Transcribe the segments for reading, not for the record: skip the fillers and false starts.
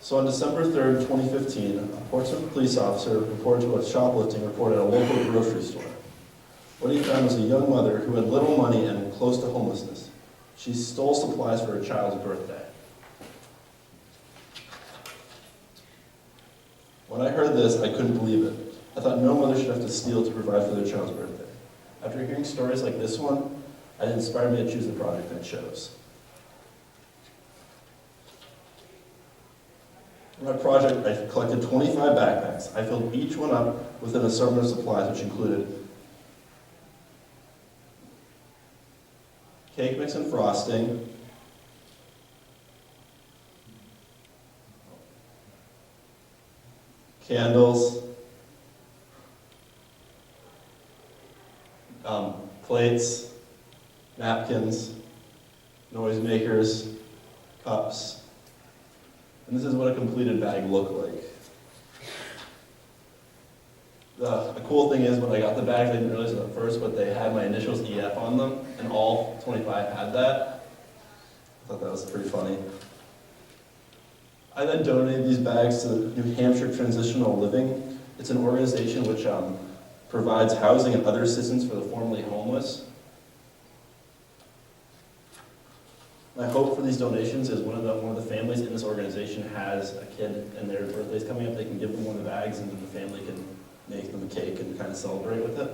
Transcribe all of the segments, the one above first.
So on December 3rd, 2015, a Portsmouth police officer reported to a shoplifting report at a local grocery store. What he found was a young mother who had little money and close to homelessness. She stole supplies for her child's birthday. When I heard this, I couldn't believe it. I thought no mother should have to steal to provide for their child's birthday. After hearing stories like this one, it inspired me to choose the project I chose. For my project, I collected 25 backpacks. I filled each one up with an assortment of supplies, which included cake mix and frosting, candles, plates, napkins, noisemakers, cups. And this is what a completed bag looked like. The cool thing is, when I got the bags, I didn't realize it at first, but they had my initials EF on them, and all 25 had that. I thought that was pretty funny. I then donated these bags to New Hampshire Transitional Living. It's an organization which provides housing and other assistance for the formerly homeless. My hope for these donations is one of the families in this organization has a kid and their birthday's coming up, they can give them one of the bags and then the family can make them a cake and kind of celebrate with it.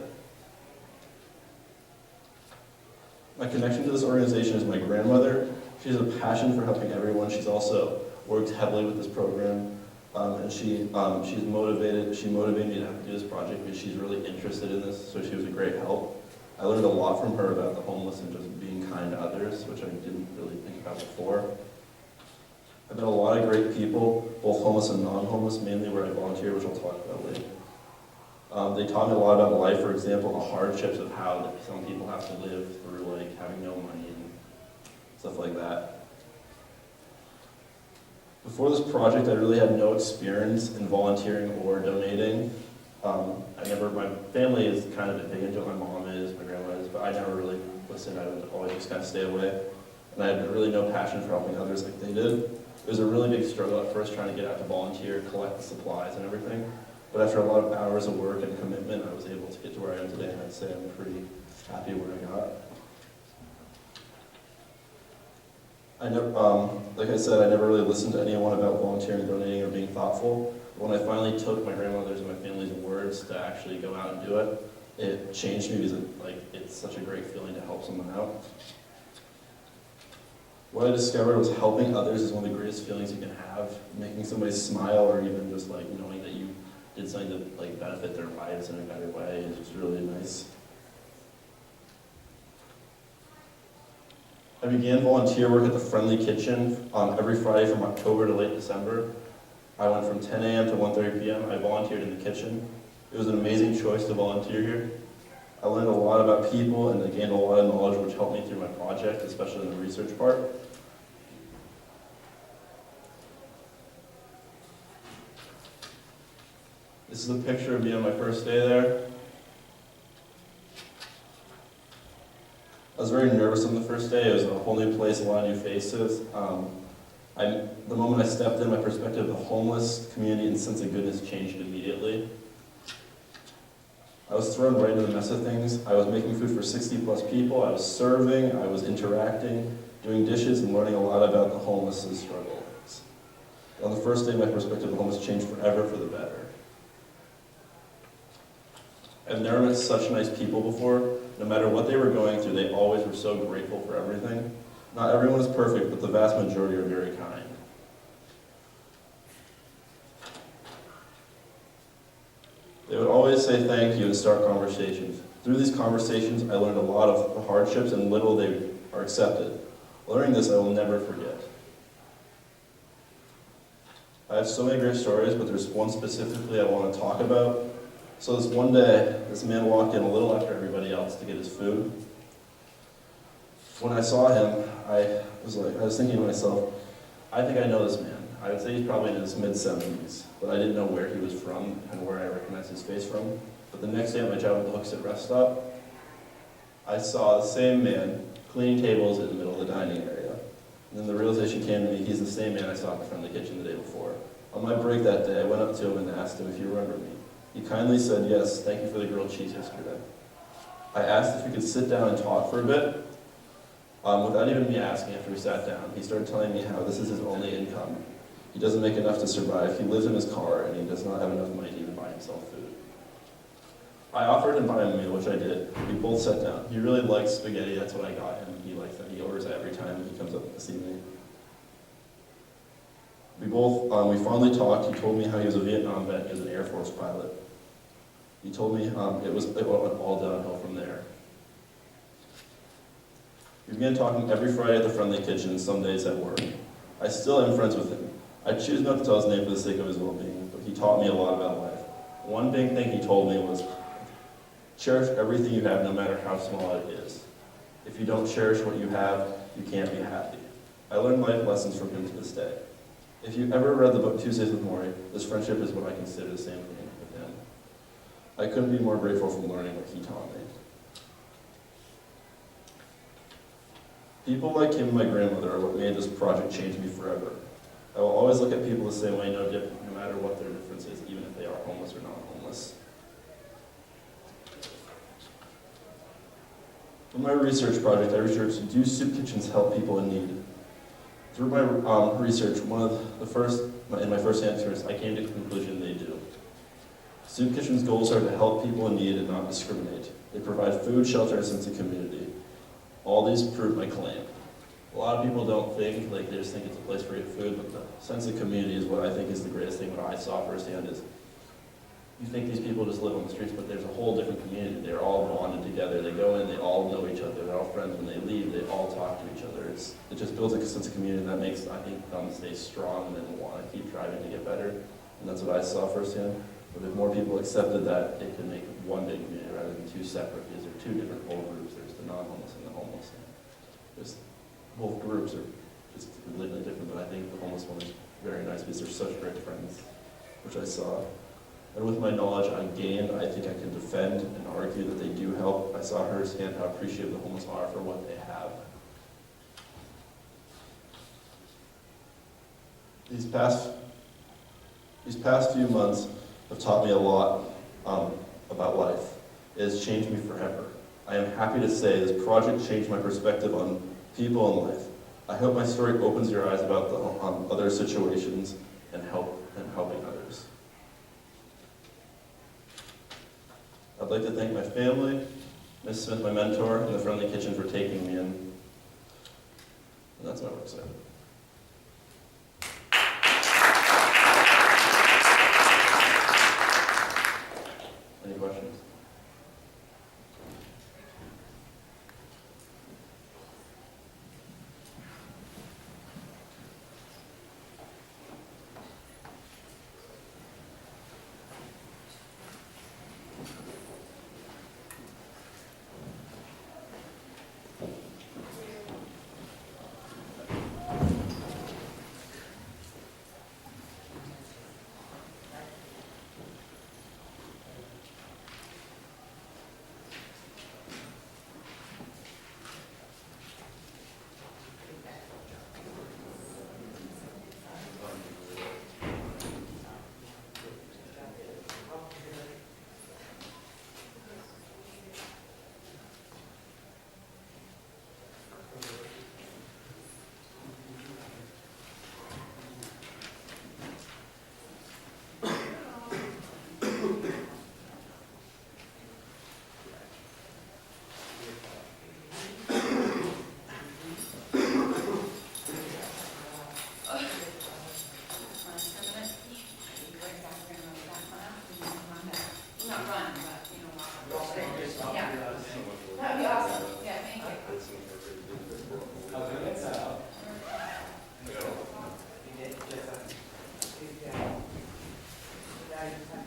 My connection to this organization is my grandmother. She has a passion for helping everyone. She's also worked heavily with this program, and she's motivated. She motivated me to have to do this project because she's really interested in this, so she was a great help. I learned a lot from her about the homeless and just being kind to others, which I didn't really think about before. I've met a lot of great people, both homeless and non-homeless, mainly where I volunteer, which I'll talk about later. They taught me a lot about life, for example, the hardships of how some people have to live through like having no money and stuff like that. Before this project, I really had no experience in volunteering or donating. My family is kind of big into it, my mom is, my grandma is, but I never really listened. I would always just kind of stay away. And I had really no passion for helping others like they did. It was a really big struggle at first trying to get out to volunteer, collect the supplies and everything. But after a lot of hours of work and commitment, I was able to get to where I am today, and I'd say I'm pretty happy where I got. I never, like I said, I never really listened to anyone about volunteering, donating, or being thoughtful. But when I finally took my grandmother's and my family's words to actually go out and do it, it changed me because it's such a great feeling to help someone out. What I discovered was helping others is one of the greatest feelings you can have. Making somebody smile, or even just like knowing that you did something to like benefit their lives in a better way is just really nice. I began volunteer work at the Friendly Kitchen every Friday from October to late December. I went from 10 a.m. to 1:30 p.m. I volunteered in the kitchen. It was an amazing choice to volunteer here. I learned a lot about people and I gained a lot of knowledge which helped me through my project, especially in the research part. This is a picture of me on my first day there. I was very nervous on the first day. It was a whole new place, a lot of new faces. The moment I stepped in, my perspective of the homeless community and sense of goodness changed immediately. I was thrown right into the mess of things. I was making food for 60 plus people. I was serving, I was interacting, doing dishes, and learning a lot about the homeless' struggles. On the first day, my perspective of the homeless changed forever for the better. I've never met such nice people before. No matter what they were going through, they always were so grateful for everything. Not everyone is perfect, but the vast majority are very kind. They would always say thank you and start conversations. Through these conversations, I learned a lot of the hardships and little they are accepted. Learning this, I will never forget. I have so many great stories, but there's one specifically I want to talk about. So this one day, this man walked in a little after everybody else to get his food. When I saw him, I was thinking to myself, I think I know this man. I would say he's probably in his mid-70s, but I didn't know where he was from and where I recognized his face from. But the next day at my job at the Hooksett rest stop, I saw the same man cleaning tables in the middle of the dining area. And then the realization came to me, he's the same man I saw in the front of the kitchen the day before. On my break that day, I went up to him and asked him if he remembered me. He kindly said, yes, thank you for the grilled cheese yesterday. I asked if we could sit down and talk for a bit. Without even me asking after we sat down, he started telling me how this is his only income. He doesn't make enough to survive, he lives in his car, and he does not have enough money to even buy himself food. I offered him to buy him a meal, which I did. We both sat down. He really likes spaghetti, that's what I got him. He likes that. He orders that every time he comes up to see me. We finally talked. He told me how he was a Vietnam vet, he was an Air Force pilot. He told me it went all downhill from there. We began talking every Friday at the Friendly Kitchen and some days at work. I still am friends with him. I choose not to tell his name for the sake of his well-being, but he taught me a lot about life. One big thing he told me was, cherish everything you have, no matter how small it is. If you don't cherish what you have, you can't be happy. I learned life lessons from him to this day. If you ever read the book Tuesdays with Maury, this friendship is what I consider the same thing with him. I couldn't be more grateful for learning what he taught me. People like him and my grandmother are what made this project change me forever. I will always look at people the same way, no matter what their difference is, even if they are homeless or not homeless. For my research project, I researched, do soup kitchens help people in need? Through my research, in my first answers, I came to the conclusion they do. Soup kitchens' goals are to help people in need and not discriminate. They provide food, shelter, and a sense of community. All these prove my claim. A lot of people don't think, they just think it's a place for good food, but the sense of community is what I think is the greatest thing. What I saw firsthand is, you think these people just live on the streets, but there's a whole different community. They're all bonded together. They go in, they all know each other. They're all friends. When they leave, they all talk to each other. It just builds a sense of community that makes, I think, them stay strong and then want to keep driving to get better. And that's what I saw firsthand. But if more people accepted that, it could make one big community rather than two separate, because there are two different whole groups. There's the non-homeless and the homeless. Just both groups are just completely different, but I think the homeless one is very nice because they're such great friends, which I saw. And with my knowledge I gained, I think I can defend and argue that they do help. I saw firsthand how appreciative the homeless are for what they have. These past few months have taught me a lot about life. It has changed me forever. I am happy to say this project changed my perspective on people and life. I hope my story opens your eyes about the other situations and helping others. I'd like to thank my family, Ms. Smith, my mentor, and the Friendly Kitchen for taking me in. And that's my work site. Any questions? Yeah.